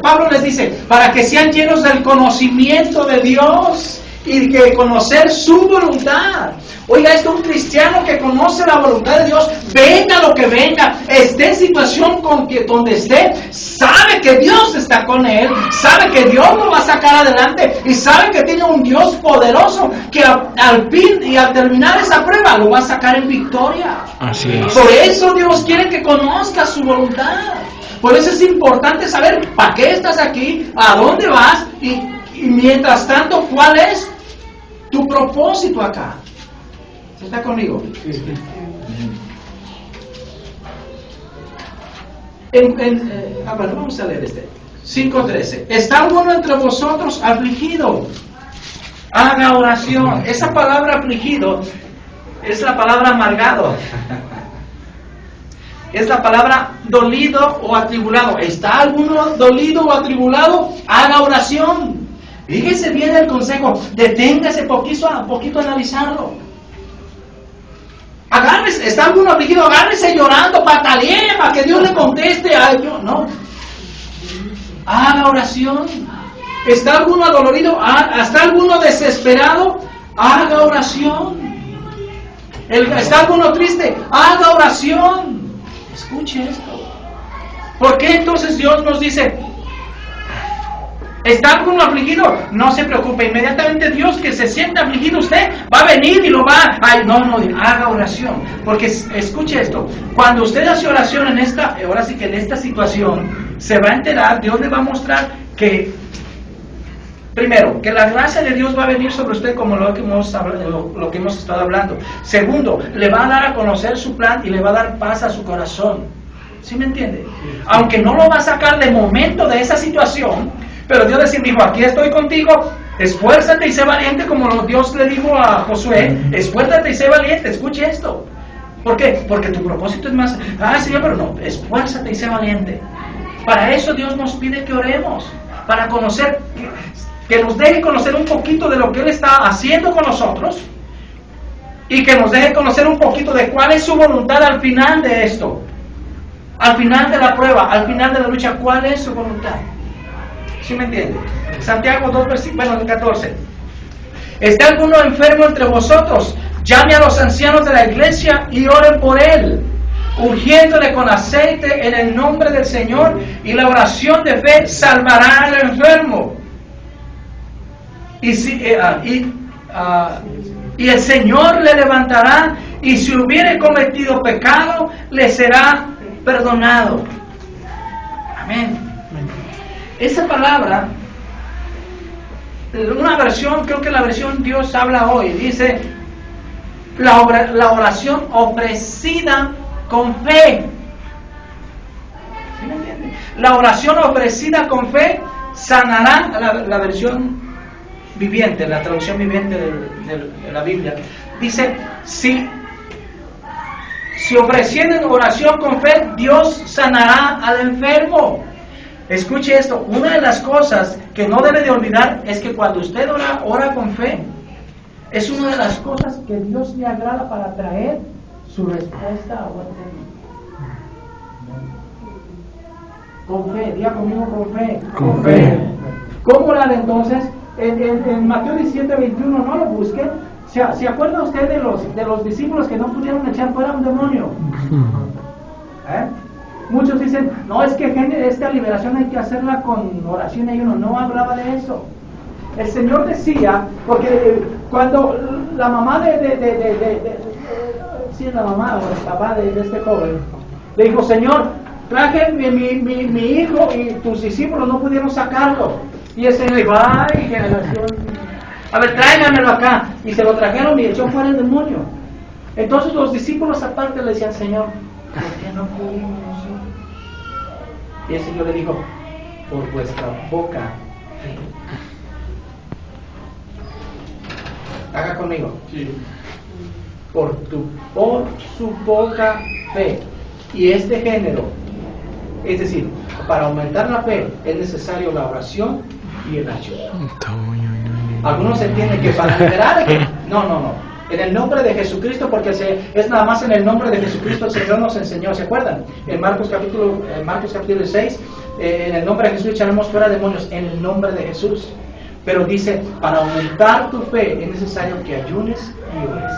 Pablo les dice, para que sean llenos del conocimiento de Dios y que conocer su voluntad. Oiga, esto es un cristiano que conoce la voluntad de Dios, venga lo que venga, esté en situación donde esté, sabe que Dios está con él, sabe que Dios lo va a sacar adelante y sabe que tiene un Dios poderoso que al fin y al terminar esa prueba lo va a sacar en victoria. Así es. Por eso Dios quiere que conozcas su voluntad. Por eso es importante saber para qué estás aquí, a dónde vas y mientras tanto, ¿cuál es tu propósito acá? ¿Está conmigo? Bueno, vamos a leer este. 5:13. ¿Está alguno entre vosotros afligido? Haga oración. Esa palabra afligido es la palabra amargado. Es la palabra dolido o atribulado. ¿Está alguno dolido o atribulado? Haga oración. Fíjese bien el consejo. Deténgase poquito a analizarlo. Agárrese, está alguno afligido, agárrese llorando, patalee para que Dios le conteste. Ay, Dios, no. Haga oración. ¿Está alguno adolorido? ¿Está alguno desesperado? Haga oración. ¿Está alguno triste? Haga oración. Escuche esto. ¿Por qué entonces Dios nos dice, ¿Está alguno afligido? No se preocupe, inmediatamente Dios que se sienta afligido usted va a venir y lo va a... Ay, no, haga oración. Porque escuche esto, cuando usted hace oración en esta, ahora sí que en esta situación, se va a enterar, Dios le va a mostrar que, primero, que la gracia de Dios va a venir sobre usted como lo que hemos estado hablando. Segundo, le va a dar a conocer su plan y le va a dar paz a su corazón. ¿Sí me entiende? Aunque no lo va a sacar de momento de esa situación, pero Dios decir, hijo, aquí estoy contigo, esfuérzate y sé valiente, como Dios le dijo a Josué, esfuérzate y sé valiente. Escuche esto. ¿Por qué? Porque tu propósito es más, Señor, pero no, esfuérzate y sé valiente. Para eso Dios nos pide que oremos, para conocer, que nos deje conocer un poquito de lo que Él está haciendo con nosotros, y que nos deje conocer un poquito de cuál es su voluntad al final de esto, al final de la prueba, al final de la lucha, cuál es su voluntad. ¿Sí me entiende? Santiago 2, versículo 14. ¿Está alguno enfermo entre vosotros? Llame a los ancianos de la iglesia y oren por él, ungiéndole con aceite en el nombre del Señor, y la oración de fe salvará al enfermo. Y el Señor le levantará, y si hubiere cometido pecado, le será perdonado. Amén. Esa palabra, una versión, creo que la versión Dios habla hoy, dice la oración ofrecida con fe. ¿Sí me entiende? La oración ofrecida con fe sanará, la versión viviente, la traducción viviente de la Biblia, dice, si ofreciendo oración con fe, Dios sanará al enfermo. Escuche esto, una de las cosas que no debe de olvidar es que cuando usted ora con fe, es una de las cosas que Dios le agrada para traer su respuesta a usted. Con fe, diga conmigo con fe. Con fe. ¿Cómo orar entonces? En Mateo 17:21, no lo busquen. ¿Se acuerda usted de los discípulos que no pudieron echar fuera un demonio? Muchos dicen, no, es que esta liberación hay que hacerla con oración y ayuno. No hablaba de eso. El Señor decía, porque cuando la mamá la mamá o el papá de este joven, le dijo, Señor, traje mi hijo y tus discípulos no pudieron sacarlo. Y el Señor dijo, ay, generación, a ver, tráiganmelo acá. Y se lo trajeron y echó fuera el demonio. Entonces los discípulos aparte le decían, Señor, ¿por qué no pudimos? Y el Señor le dijo, por vuestra poca fe. Haga conmigo. Sí. Por su poca fe. Y este género, es decir, para aumentar la fe es necesario la oración y el ayuno. Algunos entienden que para liberar, no. En el nombre de Jesucristo, porque es nada más en el nombre de Jesucristo el Señor nos enseñó, ¿se acuerdan? En Marcos capítulo 6, en el nombre de Jesús echaremos fuera demonios, en el nombre de Jesús. Pero dice, para aumentar tu fe es necesario que ayunes y ores.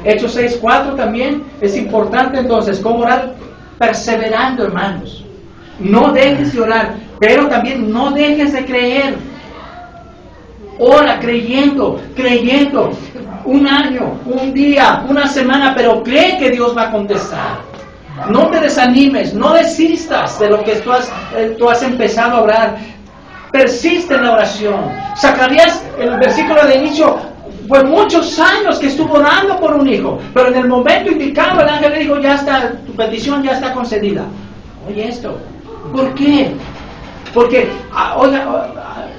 Hechos 6:4 también es importante entonces, ¿cómo orar? Perseverando, hermanos. No dejes de orar, pero también no dejes de creer. Ora creyendo, un año, un día, una semana, pero cree que Dios va a contestar. No te desanimes, no desistas de lo que tú has empezado a orar. Persiste en la oración. Zacarías, en el versículo de inicio, fue muchos años que estuvo orando por un hijo, pero en el momento indicado el ángel le dijo, ya está, tu petición ya está concedida. Oye esto, ¿por qué? Porque,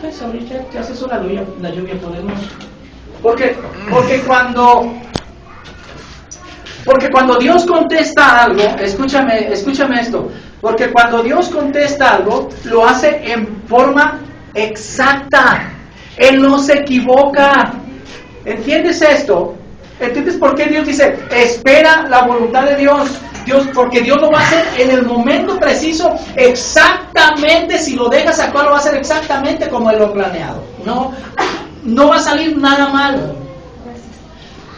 pues ahorita ya se hizo la lluvia, podemos... Porque cuando Dios contesta algo, escúchame esto, porque cuando Dios contesta algo, lo hace en forma exacta. Él no se equivoca. ¿Entiendes esto? ¿Entiendes por qué Dios dice, espera la voluntad de Dios? Porque Dios lo va a hacer en el momento preciso, exactamente. Si lo dejas actuar, lo va a hacer exactamente como Él lo ha planeado. No va a salir nada mal.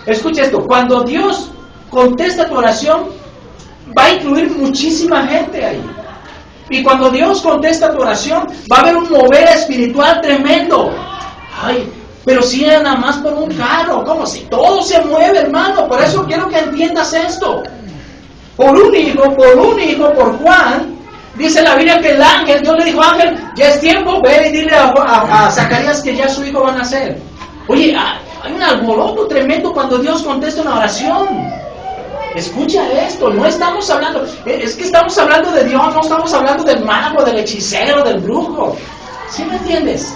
Escucha esto, cuando Dios contesta tu oración, va a incluir muchísima gente ahí. Y cuando Dios contesta tu oración, va a haber un mover espiritual tremendo. Ay, pero si era nada más por un carro, como si todo se mueve, hermano. Por eso quiero que entiendas esto. Por un hijo, por Juan, dice la Biblia que el ángel, Dios le dijo, ángel, ya es tiempo, ve y dile a Zacarías que ya su hijo va a nacer. Oye, hay un alboroto tremendo cuando Dios contesta una oración. Escucha esto, no estamos hablando, es que estamos hablando de Dios, no estamos hablando del mago, del hechicero, del brujo. ¿Sí me entiendes?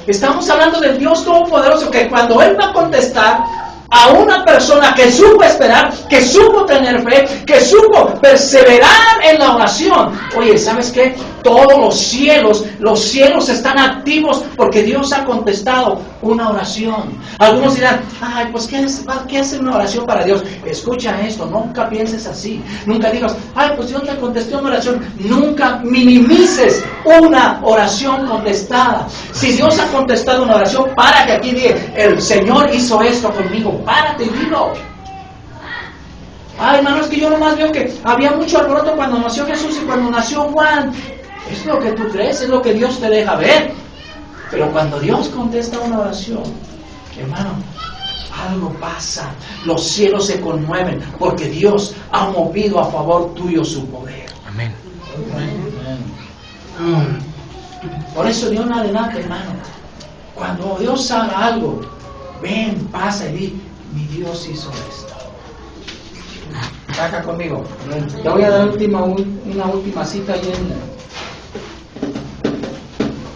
Estamos hablando del Dios Todopoderoso, que cuando Él va a contestar a una persona que supo esperar, que supo tener fe, que supo perseverar en la oración. Oye, ¿sabes qué? Todos los cielos están activos porque Dios ha contestado una oración. Algunos dirán, ay, pues ¿qué es una oración para Dios? Escucha esto, nunca pienses así. Nunca digas, ay, pues Dios te contestó una oración. Nunca minimices una oración contestada. Si Dios ha contestado una oración, párate aquí y diga, el Señor hizo esto conmigo. Párate y dilo. Ay, hermano, es que yo nomás veo que había mucho alboroto cuando nació Jesús y cuando nació Juan. Es lo que tú crees, es lo que Dios te deja ver. Pero cuando Dios contesta una oración, hermano, algo pasa. Los cielos se conmueven porque Dios ha movido a favor tuyo su poder. Amén. Por eso de ahora en adelante, hermano, cuando Dios haga algo, ven, pasa y di, mi Dios hizo esto. Saca conmigo. Te voy a dar una última cita ahí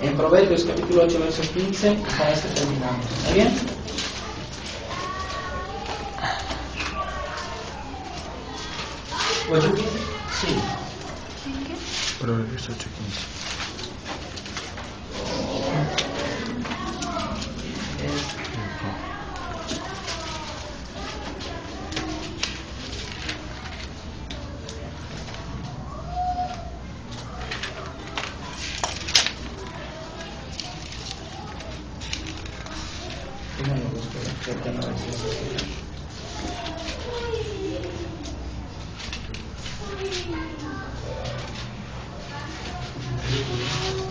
en Proverbios capítulo 8, verso 15. Para esto terminamos. ¿Está bien? ¿8? Sí. Proverbios 8:15.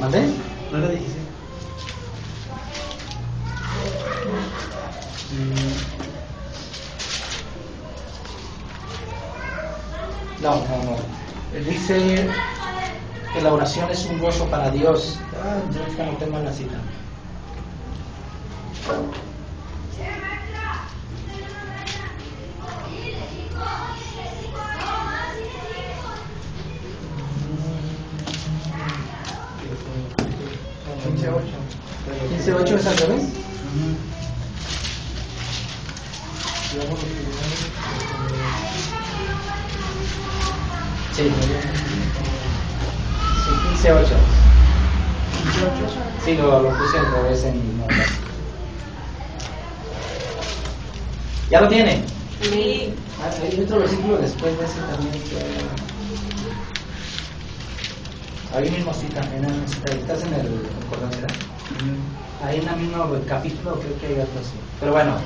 ¿Mandé? No lo dijiste. No. Dice que la oración es un gozo para Dios. Yo no tengo la cita. ¿15:8 es al revés? Sí. 15:8. Sí, lo puse al revés en mi nota. ¿Ya lo tiene? Sí. Hay otro versículo después de ese también que... Ahí mismo cita, estás en el concordante, ¿verdad? Ahí en el mismo capítulo creo que hay otro así. Pero bueno,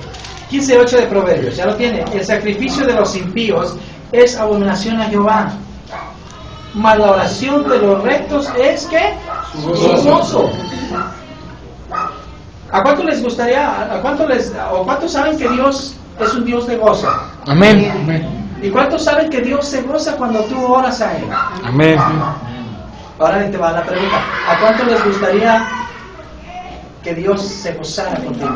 15:8 de Proverbios, ya lo tiene. El sacrificio de los impíos es abominación a Jehová, mas la oración de los rectos es ¿qué? Su gozo. ¿A cuánto les gustaría, o cuántos saben que Dios es un Dios de gozo? Amén. ¿Y cuántos saben que Dios se goza cuando tú oras a Él? Amén. Ahora te va la pregunta. ¿A cuánto les gustaría que Dios se gozara contigo?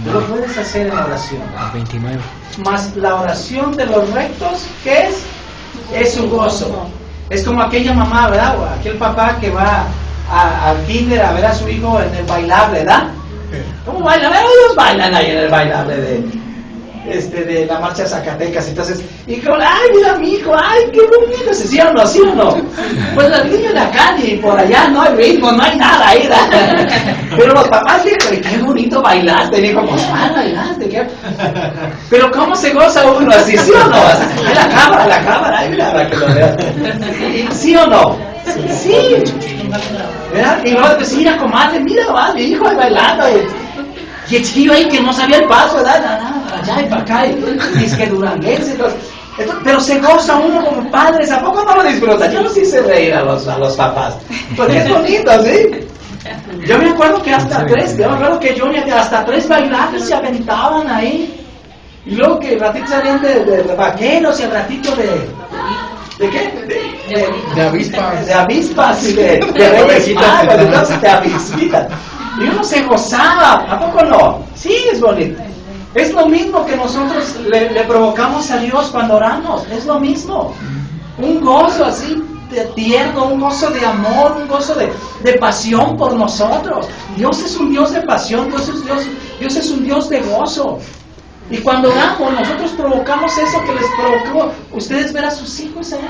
Tú lo puedes hacer en la oración. 29. Mas la oración de los rectos, ¿qué es? Es su gozo. Es como aquella mamá, ¿verdad? O aquel papá que va al kinder a ver a su hijo en el bailable, ¿verdad? ¿Cómo bailan? Ellos bailan ahí en el bailable de la marcha Zacatecas. Entonces, hijo, ay, mira mi hijo, ay, qué bonito, ¿sí o no? ¿Sí o no? Pues los niños en la calle y por allá no hay ritmo, no hay nada ahí, ¿verdad? Pero los papás, hijo, qué bonito bailaste, dijo, pues bailaste, ¿qué? Pero ¿cómo se goza uno así, sí o no? Ay, la cámara, ay, mira, para que lo veas. ¿Sí o no? Sí. ¿Verdad? Y luego pues, mira, comadre, mira, va, mi hijo ahí bailando. Y el chiquillo ahí que no sabía el paso, ¿verdad? Allá y para acá, y es que duranguense. Pero se goza uno como padres, ¿a poco no lo disfruta? Yo los hice reír a los papás. Porque es bonito, ¿sí? Yo me acuerdo que hasta tres bailables se aventaban ahí. Y luego que el ratito salían de vaqueros y el ratito ¿de qué? De avispas. De avispas y de reyes magos, entonces de avispitas. Y uno se gozaba, ¿a poco no? Sí, es bonito. Es lo mismo que nosotros le provocamos a Dios cuando oramos, es lo mismo. Un gozo así de tierno, un gozo de amor, un gozo de pasión por nosotros. Dios es un Dios de pasión, Dios es un Dios de gozo. Y cuando oramos, nosotros provocamos eso que les provocó ustedes ver a sus hijos ahí.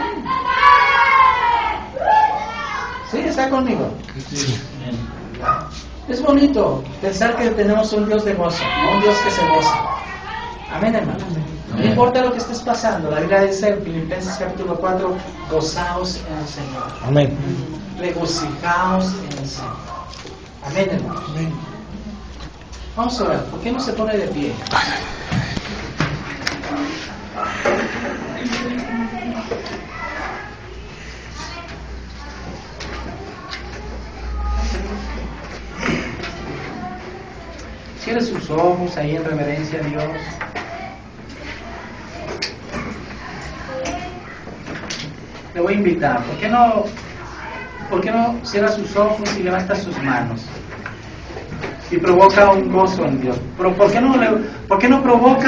¿Sí? ¿Está conmigo? Sí. Es bonito pensar que tenemos un Dios de gozo, un Dios que se goza. Amén, hermano. No importa lo que estés pasando, la Biblia dice en Filipenses capítulo 4, gozaos en el Señor. Amén. Regocijaos en el Señor. Amén, hermano. Vamos a orar. ¿Por qué no se pone de pie? Cierre sus ojos ahí en reverencia a Dios. Le voy a invitar. ¿Por qué no cierra sus ojos y levanta sus manos? Y provoca un gozo en Dios. ¿Por qué no provoca